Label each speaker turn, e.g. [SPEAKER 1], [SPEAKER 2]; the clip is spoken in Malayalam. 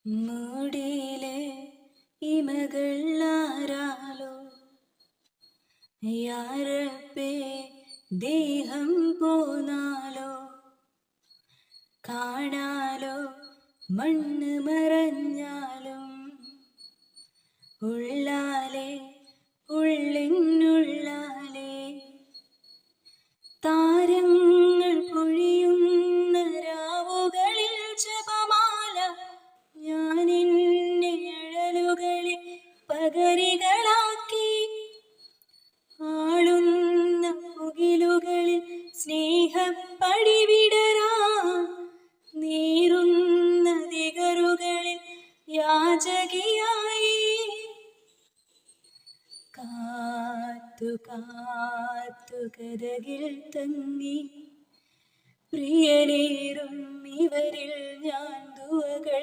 [SPEAKER 1] മൂടിയിലെ ഇമകൾ ആരാലോ യാരപ്പേ ദേഹം പോന്നാലോ കാണാലോ മണ്ണ് മറഞ്ഞാലും ഉള്ളാലെ ഉള്ളിനുള്ളാലെ താരങ്ങൾ പൊഴിയുന്ന രാവുകളിൽ ജപമാല ഞാനെന്നെ അഴലുകളെ പകരികളാക്കി ആളുന്ന മുകിലുകളിൽ സ്നേഹപ്പടി വിടരാ നീറുന്ന ദിഗറുകളിൽ യാചകിയായി കാത്തു കാത്തു കരകിൽ തങ്ങി പ്രിയനേറും ഇവരിൽ ഞാൻ ദുവകൾ